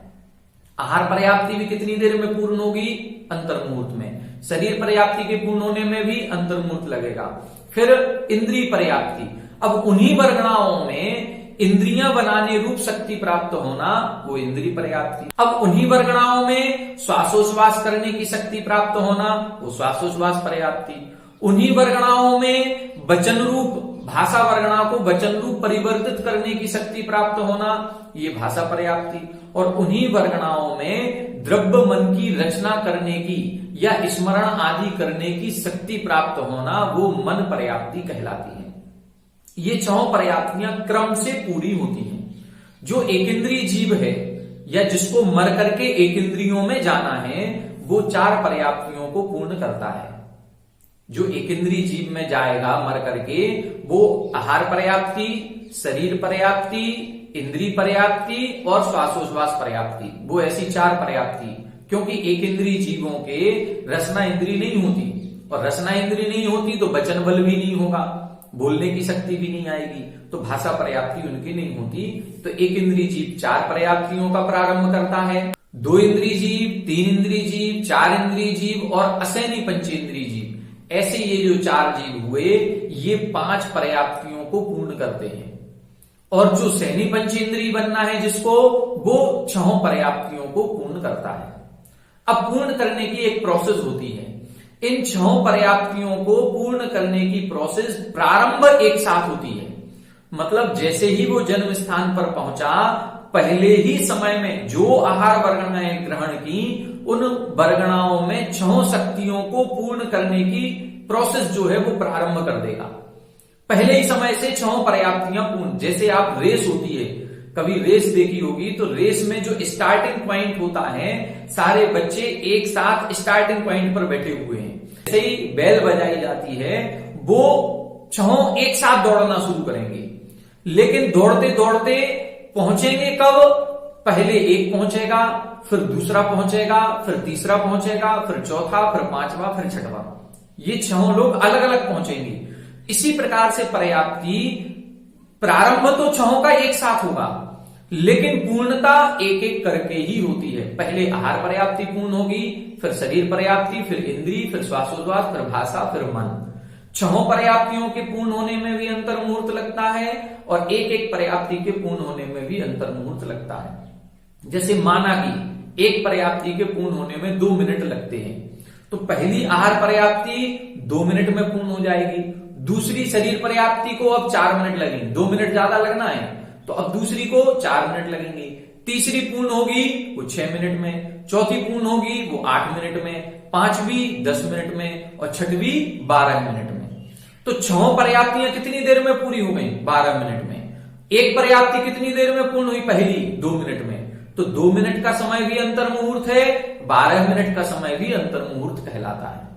आहार पर्याप्ति भी कितनी देर में पूर्ण होगी? अंतर मुहूर्त में। शरीर पर्याप्ति के पूर्ण होने में भी अंतर मुहूर्त लगेगा। फिर इंद्रिय पर्याप्ति। अब उन्हीं वर्गणाओं में इंद्रियां बनाने रूप शक्ति प्राप्त होना, वो इंद्रिय पर्याप्ति। अब उन्हीं वर्गणाओं में श्वासोच्छ्वास करने की शक्ति प्राप्त होना, वो श्वासोच्छ्वास पर्याप्ति। उन्हीं वर्गणाओं में वचन रूप भाषा वर्गणा को वचन रूप परिवर्तित करने की शक्ति प्राप्त होना, ये भाषा पर्याप्ति। और उन्हीं वर्गणाओं में द्रव्य मन की रचना करने की या स्मरण आदि करने की शक्ति प्राप्त होना, वो मन पर्याप्ति कहलाती है। ये 6 पर्याप्तियां क्रम से पूरी होती हैं। जो एक इंद्रिय जीव है या जिसको मर करके एक इंद्रियों में जाना है, वो 4 पर्याप्तियों को पूर्ण करता है। जो एक इंद्रिय जीव में जाएगा मर करके, वो आहार पर्याप्ति, शरीर पर्याप्ति, इंद्रिय पर्याप्ति और श्वासोच्छ्वास पर्याप्ति, वो ऐसी 4 पर्याप्ति। क्योंकि एक इंद्रिय जीवों के रसना इंद्रिय नहीं होती, और रसना इंद्रिय नहीं होती तो वचन बल भी नहीं होगा, बोलने की शक्ति भी नहीं आएगी, तो भाषा पर्याप्ति उनकी नहीं होती। तो एक इंद्रिय जीव 4 पर्याप्तियों का प्रारंभ करता है। 2 इंद्रिय जीव, 3 इंद्रिय जीव, 4 इंद्रिय जीव और असैनी पंचेंद्रिय जीव, ऐसे ये जो 4 जीव हुए, ये 5 पर्याप्तियों को पूर्ण करते हैं। और जो सैनी पंचेंद्रिय बनना है जिसको, वो 6 पर्याप्तियों को पूर्ण करता है। अब पूर्ण करने की एक प्रोसेस होती है। इन 6 पर्याप्तियों को पूर्ण करने की प्रोसेस प्रारंभ एक साथ होती है। मतलब जैसे ही वो जन्म स्थान पर पहुंचा, पहले ही समय में जो आहार वर्गणाएं ग्रहण की, उन वर्गणाओं में 6 शक्तियों को पूर्ण करने की प्रोसेस जो है वो प्रारंभ कर देगा। पहले ही समय से 6 पर्याप्तियां पूर्ण। जैसे आप रेस होती है, कभी रेस देखी होगी, तो रेस में जो स्टार्टिंग पॉइंट होता है, सारे बच्चे एक साथ स्टार्टिंग पॉइंट पर बैठे हुए हैं। जैसे ही बेल बजाई जाती है, वो 6 एक साथ दौड़ना शुरू करेंगे। लेकिन दौड़ते दौड़ते पहुंचेंगे कब? पहले एक पहुंचेगा, फिर दूसरा पहुंचेगा, फिर तीसरा पहुंचेगा, फिर चौथा, फिर 5वां, फिर 6वां। ये 6 लोग अलग अलग पहुंचेंगे। इसी प्रकार से पर्याप्ति प्रारंभ तो 6 का एक साथ होगा, लेकिन पूर्णता एक एक करके ही होती है। पहले आहार पर्याप्ति पूर्ण होगी, फिर शरीर पर्याप्ति, फिर इंद्रिय, फिर श्वासोच्छ्वास, फिर भाषा, फिर मन। 6 पर्याप्तियों के पूर्ण होने में भी अंतर मुहूर्त लगता है, और एक एक पर्याप्ति के पूर्ण होने में भी अंतर मुहूर्त लगता है। जैसे माना कि एक पर्याप्ति के पूर्ण होने में 2 मिनट लगते हैं, तो पहली आहार पर्याप्ति 2 मिनट में पूर्ण हो जाएगी। दूसरी शरीर पर्याप्ति को अब 4 मिनट लगेंगे, 2 मिनट ज्यादा लगना है, तो अब दूसरी को 4 मिनट लगेंगे। तीसरी पूर्ण होगी वो 6 मिनट में, चौथी पूर्ण होगी वो 8 मिनट में, 5वीं 10 मिनट में, और 6वीं 12 मिनट में। तो 6 पर्याप्तियां कितनी देर में पूरी हो गई? 12 मिनट में। एक पर्याप्ति कितनी देर में पूर्ण हुई? पहली 2 मिनट में। तो 2 मिनट का समय भी अंतर मुहूर्त है, 12 मिनट का समय भी अंतर मुहूर्त कहलाता है।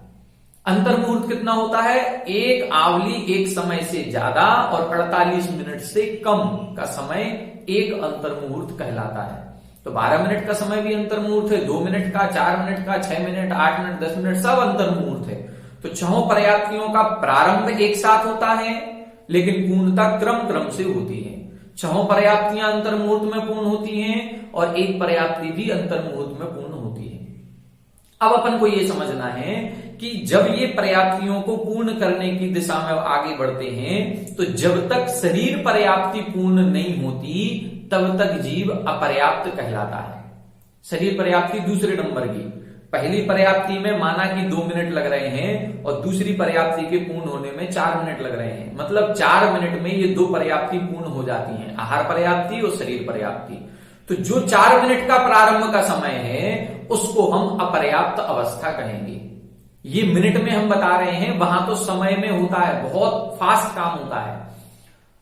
अंतर मुहूर्त कितना होता है? एक आवली एक समय से ज्यादा और 48 मिनट से कम का समय एक अंतर मुहूर्त कहलाता है। तो 12 मिनट का समय भी अंतर मुहूर्त है, 2 मिनट का, 4 मिनट का, 6 मिनट, 8 मिनट, 10 मिनट, सब अंतर मुहूर्त है। तो 6 पर्याप्तियों का प्रारंभ एक साथ होता है, लेकिन पूर्णता क्रम क्रम से होती है। 6 पर्याप्तियां अंतर मुहूर्त में पूर्ण होती हैं, और एक पर्याप्ति भी अंतर मुहूर्त में पूर्ण होती है। अब अपन को यह समझना है कि जब ये पर्याप्तियों को पूर्ण करने की दिशा में आगे बढ़ते हैं, तो जब तक शरीर पर्याप्ति पूर्ण नहीं होती, तब तक जीव अपर्याप्त कहलाता है। शरीर पर्याप्ति दूसरे नंबर की। पहली पर्याप्ति में माना कि 2 मिनट लग रहे हैं, और दूसरी पर्याप्ति के पूर्ण होने में 4 मिनट लग रहे हैं। मतलब 4 मिनट में ये 2 पर्याप्ति पूर्ण हो जाती हैं, आहार पर्याप्ति और शरीर पर्याप्ति। तो जो 4 मिनट का प्रारंभ का समय है, उसको हम अपर्याप्त अवस्था कहेंगे। ये मिनट में हम बता रहे हैं, वहां तो समय में होता है, बहुत फास्ट काम होता है।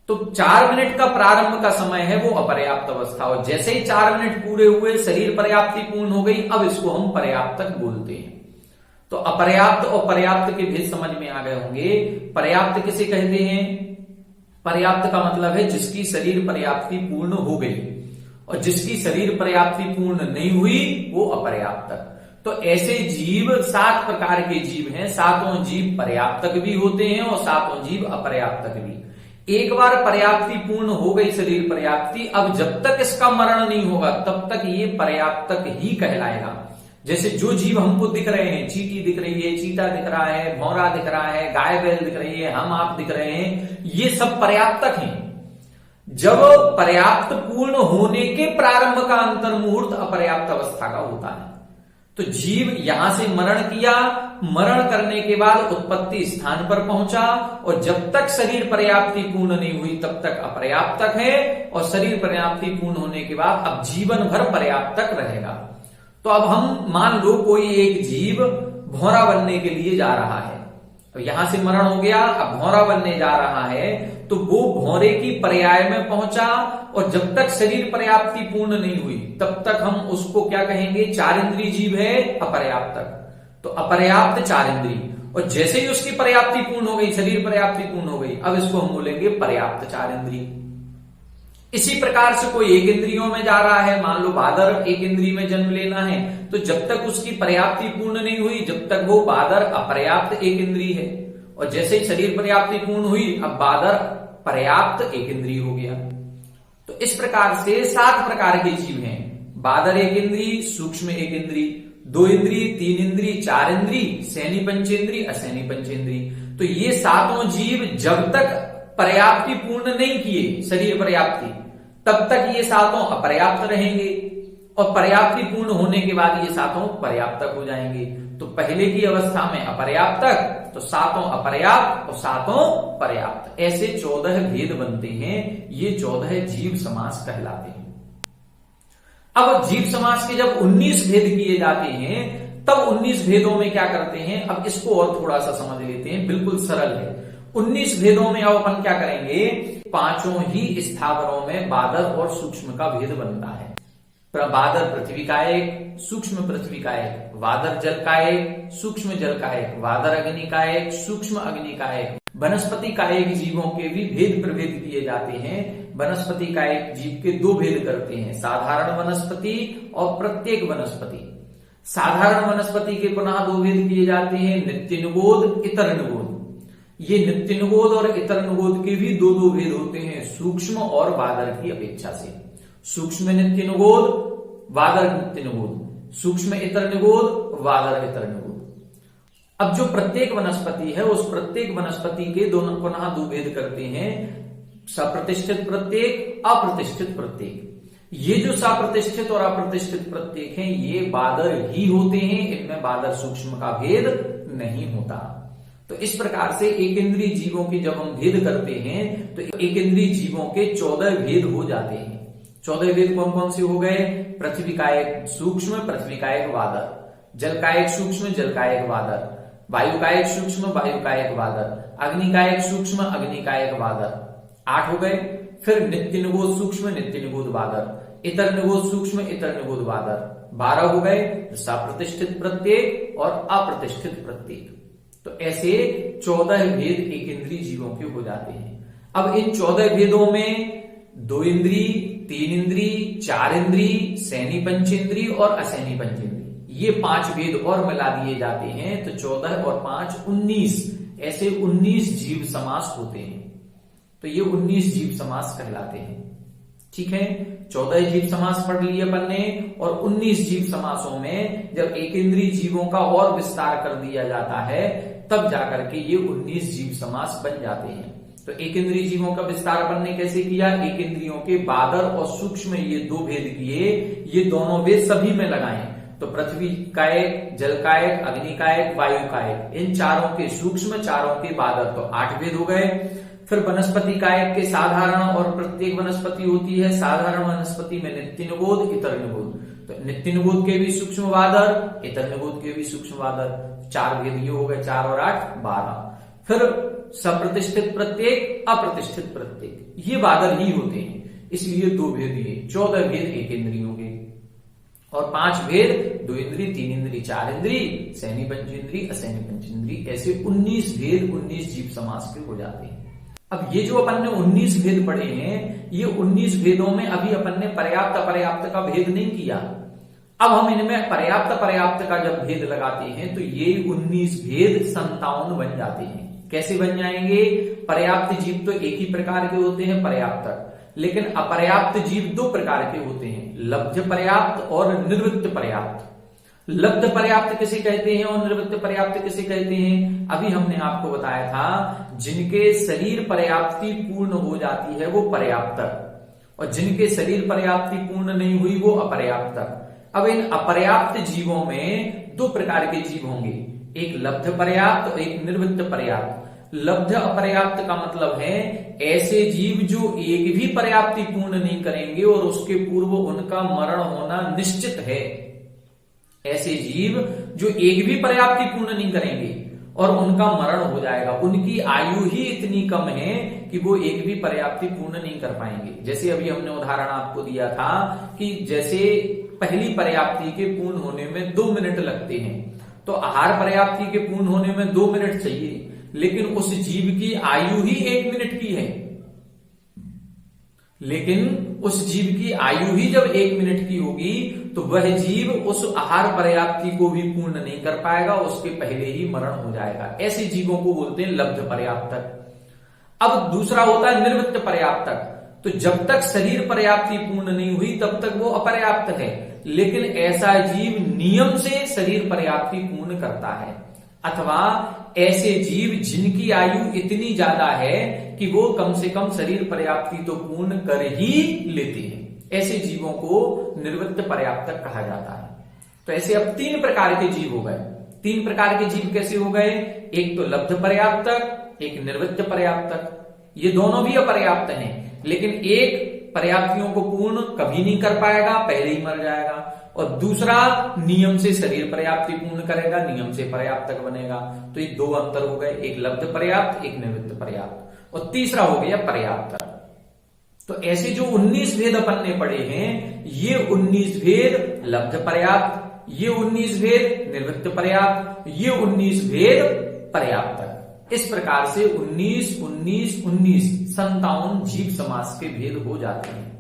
तो 4 मिनट का प्रारंभ का समय है वो अपर्याप्त अवस्था, और जैसे ही 4 मिनट पूरे हुए, शरीर पर्याप्ति पूर्ण हो गई, अब इसको हम पर्याप्त तक बोलते हैं। तो अपर्याप्त और पर्याप्त के भेद समझ में आ गए होंगे। पर्याप्त किसे कहते हैं? पर्याप्त का मतलब है जिसकी शरीर पर्याप्ति पूर्ण हो गई, और जिसकी शरीर पर्याप्ति पूर्ण नहीं हुई वो अपर्याप्त। तो ऐसे जीव 7 प्रकार के जीव हैं। 7 जीव पर्याप्तक भी होते हैं, और 7 जीव अपर्याप्तक भी। एक बार पर्याप्ति पूर्ण हो गई, शरीर पर्याप्ति, अब जब तक इसका मरण नहीं होगा तब तक ये पर्याप्तक ही कहलाएगा। जैसे जो जीव हमको दिख रहे हैं, चींटी दिख रही है, चीता दिख रहा है, भौरा दिख रहा है, गाय बैल दिख रही है, हम आप दिख रहे हैं, ये सब पर्याप्तक हैं। जब पर्याप्त पूर्ण होने के प्रारंभ का अंतर मुहूर्त अपर्याप्त अवस्था का होता है। तो जीव यहां से मरण किया, मरण करने के बाद उत्पत्ति स्थान पर पहुंचा, और जब तक शरीर पर्याप्ति पूर्ण नहीं हुई तब तक अपर्याप्तक है, और शरीर पर्याप्ति पूर्ण होने के बाद अब जीवन भर पर्याप्तक रहेगा। तो अब हम मान लो कोई एक जीव भौरा बनने के लिए जा रहा है, तो यहां से मरण हो गया, अब भौरा बनने जा रहा है, तो वो भौरे की पर्याय में पहुंचा, और जब तक शरीर पर्याप्ति पूर्ण नहीं हुई तब तक हम उसको क्या कहेंगे? 4 इंद्रिय जीव है, अपर्याप्तक। तो अपर्याप्त 4 इंद्रिय, और जैसे ही उसकी पर्याप्ति पूर्ण हो गई, शरीर पर्याप्ति पूर्ण हो गई, अब इसको हम बोलेंगे पर्याप्त 4 इंद्रिय। इसी प्रकार से कोई 1 इंद्रियों में जा रहा है, मान लो बादर 1 इंद्रिय में जन्म लेना है, तो जब तक उसकी पर्याप्ति पूर्ण नहीं हुई, जब तक वो बादर अपर्याप्त 1 इंद्रिय है, और जैसे ही शरीर पर्याप्ति पूर्ण हुई, अब बादर पर्याप्त 1 इंद्रिय हो गया। तो इस प्रकार से 7 प्रकार के जीव हैं। बादर 1 इंद्रिय, सूक्ष्म 1 इंद्रिय, 2 इंद्रिय, 3 इंद्रिय, 4 इंद्रिय, सैनी पंचेंद्रिय, असैनी पंचेंद्रिय। तो ये 7 जीव जब तक पर्याप्ति पूर्ण नहीं किए, शरीर पर्याप्ति, तब तक ये 7 अपर्याप्त रहेंगे। और पर्याप्ति पूर्ण होने के बाद ये सातों पर्याप्तक हो जाएंगे। तो पहले की अवस्था में अपर्याप्तक, तो सातों अपर्याप्त और सातों पर्याप्त, ऐसे 14 भेद बनते हैं। ये 14 जीव समास कहलाते हैं। अब जीव समास के जब 19 भेद किए जाते हैं, तब 19 भेदों में क्या करते हैं, अब इसको और थोड़ा सा समझ लेते हैं, बिल्कुल सरल है। 19 भेदों में अब अपन क्या करेंगे, पांचों ही स्थावरों में बादर और सूक्ष्म का भेद बनता है। बादर पृथ्वी का एक, सूक्ष्म पृथ्वी का एक, वादर जल का एक, सूक्ष्म जल का एक, वादर अग्नि का एक, सूक्ष्म अग्नि का एक। वनस्पति का एक जीवों के भी भेद प्रभेद किए जाते हैं। वनस्पति का एक जीव के 2 भेद करते हैं, साधारण वनस्पति और प्रत्येक वनस्पति। साधारण वनस्पति के पुनः 2 भेद किए जाते हैं, नित्य निगोद, इतर निगोद। ये नित्य निगोद और इतर निगोद के भी 2 भेद होते हैं, सूक्ष्म और वादर की अपेक्षा से। सूक्ष्म नित्य निगोद, वादर नित्य निगोद, सूक्ष्म इतर निगोद, वादर इतर निगोद। अब जो प्रत्येक वनस्पति है, उस प्रत्येक वनस्पति के दोनों पुनः 2 भेद करते हैं, सप्रतिष्ठित प्रत्येक, अप्रतिष्ठित प्रत्येक। ये जो सप्रतिष्ठित और अप्रतिष्ठित प्रत्येक हैं, ये बादर ही होते हैं, इनमें बादर सूक्ष्म का भेद नहीं होता। तो इस प्रकार से एक इंद्रिय जीवों की जब हम भेद करते हैं, तो एक इंद्रिय जीवों के 14 भेद हो जाते हैं। 14 भेद कौन कौन से हो गए, पृथ्वी का एक सूक्ष्म, पृथ्वी का एक वादर, जल का एक सूक्ष्म, जल का एक वादर, वायु का एक सूक्ष्म, वायु का एक वादर, अग्नि का एक सूक्ष्म, अग्नि का एक वादर। 8 हो गए। फिर नित्य निगोद सूक्ष्म, नित्य निगोद वादर, इतर निगोद सूक्ष्म, इतर निगोद वादर। 12 हो गए, सप्रतिष्ठित प्रत्येक और अप्रतिष्ठित प्रत्येक। तो ऐसे 14 भेद एक इंद्रिय जीवों के हो जाते हैं। अब इन 14 भेदों में 2 इंद्रिय, 3 इंद्रिय, 4 इंद्रिय, सैनी पंचेंद्रिय और असैनी पंचेंद्रिय, ये 5 भेद और मिला दिए जाते हैं। तो 14 और 5 19, ऐसे 19 जीव समास होते हैं। तो ये 19 जीव समास कहलाते हैं। ठीक है, 14 जीव समास पढ़ लिए अपन ने, और 19 जीव समासों में जब एक इंद्रिय जीवों का और विस्तार कर दिया जाता है, तब जाकर के ये 19 जीव समास बन जाते हैं। तो एक इंद्रिय जीवों का विस्तार अपन ने कैसे किया, एक इंद्रियों के बादर और सूक्ष्म ये 2 भेद किए, ये दोनों भेद सभी में लगाए। तो पृथ्वी का एक, जल का एक, अग्नि का एक, वायु का एक, इन चारों के सूक्ष्म, चारों के बादर, तो 8 भेद हो गए। फिर वनस्पति कायक के साधारण और प्रत्येक वनस्पति होती है, साधारण वनस्पति में नित्य निगोद, इतर निगोद, तो नित्य निगोद के भी सूक्ष्म वादर, इतर निगोद के भी सूक्ष्म वादर। 4 भेद ये हो गए, 4 और 8 12। फिर सप्रतिष्ठित प्रत्येक, अप्रतिष्ठित प्रत्येक, ये बादर ही होते हैं, इसलिए 2 भेद ये 14 भेद एक इंद्रियों के, और 5 भेद 2 इंद्रिय, 3 इंद्रिय, 4 इंद्रिय, सैनी पंचेंद्रिय, असैनी पंचेंद्रिय, ऐसे 19 भेद 19 जीव समास के हो जाते हैं। अब ये जो अपन ने 19 भेद पढ़े हैं, ये 19 भेदों में अभी अपन ने पर्याप्त अपर्याप्त का भेद नहीं किया। अब हम इनमें पर्याप्त पर्याप्त का जब भेद लगाते हैं, तो ये 19 भेद 57 बन जाते हैं। कैसे बन जाएंगे, पर्याप्त जीव तो एक ही प्रकार के होते हैं, पर्याप्त, लेकिन अपर्याप्त जीव 2 प्रकार के होते हैं, लब्ध पर्याप्त और निर्वृत्त पर्याप्त। लब्ध पर्याप्त किसे कहते हैं और निर्वृत्त पर्याप्त किसे कहते हैं, अभी हमने आपको बताया था, जिनके शरीर पर्याप्ति पूर्ण हो जाती है वो पर्याप्त, और जिनके शरीर पर्याप्ति पूर्ण नहीं हुई वो अपर्याप्त। अब इन अपर्याप्त जीवों में 2 प्रकार के जीव होंगे, एक लब्ध पर्याप्त और एक निर्वृत्त पर्याप्त। लब्ध अपर्याप्त का मतलब है ऐसे जीव जो एक भी पर्याप्ति पूर्ण नहीं करेंगे और उसके पूर्व उनका मरण होना निश्चित है। ऐसे जीव जो एक भी पर्याप्ति पूर्ण नहीं करेंगे और उनका मरण हो जाएगा, उनकी आयु ही इतनी कम है कि वो एक भी पर्याप्ति पूर्ण नहीं कर पाएंगे। जैसे अभी हमने उदाहरण आपको दिया था कि जैसे पहली पर्याप्ति के पूर्ण होने में 2 मिनट लगते हैं, तो आहार पर्याप्ति के पूर्ण होने में 2 मिनट चाहिए, लेकिन उस जीव की आयु ही 1 मिनट की है। लेकिन उस जीव की आयु ही जब 1 मिनट की होगी, तो वह जीव उस आहार पर्याप्ति को भी पूर्ण नहीं कर पाएगा, उसके पहले ही मरण हो जाएगा। ऐसे जीवों को बोलते हैं लब्ध पर्याप्तक। अब दूसरा होता है निर्वृत्त पर्याप्तक। तो जब तक शरीर पर्याप्ति पूर्ण नहीं हुई तब तक वो अपर्याप्त है, लेकिन ऐसा जीव नियम से शरीर पर्याप्ति पूर्ण करता है, अथवा ऐसे जीव जिनकी आयु इतनी ज्यादा है कि वो कम से कम शरीर पर्याप्ति तो पूर्ण कर ही लेते हैं, ऐसे जीवों को निर्वृत्त पर्याप्तक कहा जाता है। तो ऐसे अब 3 प्रकार के जीव हो गए। 3 प्रकार के जीव कैसे हो गए? एक तो लब्ध पर्याप्तक, एक निर्वृत्त पर्याप्तक। ये दोनों भी अपर्याप्त हैं, लेकिन एक पर्याप्तियों को पूर्ण कभी नहीं कर पाएगा, पहले ही मर जाएगा, और दूसरा नियम से शरीर पर्याप्ति पूर्ण करेगा, नियम से पर्याप्तक बनेगा। तो ये 2 अंतर हो गए, एक लब्ध पर्याप्त, एक निर्वृत्त पर्याप्त, और तीसरा हो गया पर्याप्त। तो ऐसे जो 19 भेद अपन ने पढ़े हैं, ये 19 भेद लब्ध पर्याप्त, ये 19 भेद निर्वृत्त पर्याप्त, ये 19 भेद पर्याप्त। इस प्रकार से 19, 19, 19 57 जीव समास के भेद हो जाते हैं।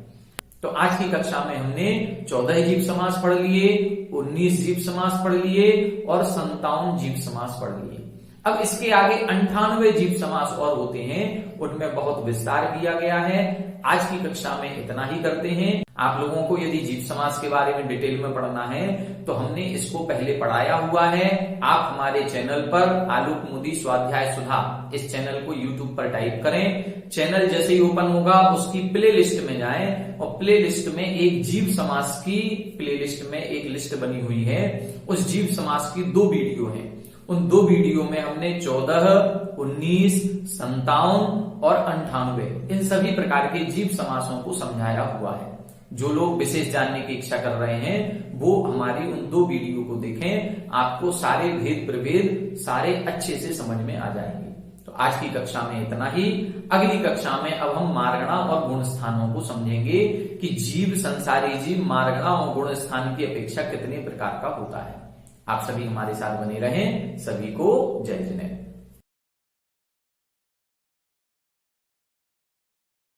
तो आज की कक्षा में हमने 14 जीव समास पढ़ लिए, 19 जीव समास पढ़ लिए और 57 जीव समास पढ़ लिए। अब इसके आगे 98 जीव समास और होते हैं, उनमें बहुत विस्तार किया गया है। आज की कक्षा में इतना ही करते हैं। आप लोगों को यदि जीव समास के बारे में डिटेल में पढ़ना है तो हमने इसको पहले पढ़ाया हुआ है। आप हमारे चैनल पर आलोक मोदी स्वाध्याय सुधा, इस चैनल को यूट्यूब पर टाइप करें। चैनल जैसे ही ओपन होगा उसकी प्ले लिस्ट में जाएं और प्ले लिस्ट में एक जीव समास की प्ले लिस्ट में एक लिस्ट बनी हुई है। उस जीव समास की 2 वीडियो है। उन 2 वीडियो में हमने 14, 19, 57 और 98 इन सभी प्रकार के जीव समासों को समझाया हुआ है। जो लोग विशेष जानने की इच्छा कर रहे हैं वो हमारी उन 2 वीडियो को देखें, आपको सारे भेद प्रभेद सारे अच्छे से समझ में आ जाएंगे। तो आज की कक्षा में इतना ही। अगली कक्षा में अब हम मार्गणा और गुण स्थानों को समझेंगे कि जीव, संसारी जीव मार्गणा और गुण स्थान की अपेक्षा कितने प्रकार का होता है। आप सभी हमारे साथ बने रहें। सभी को जय जिनेन्द्र।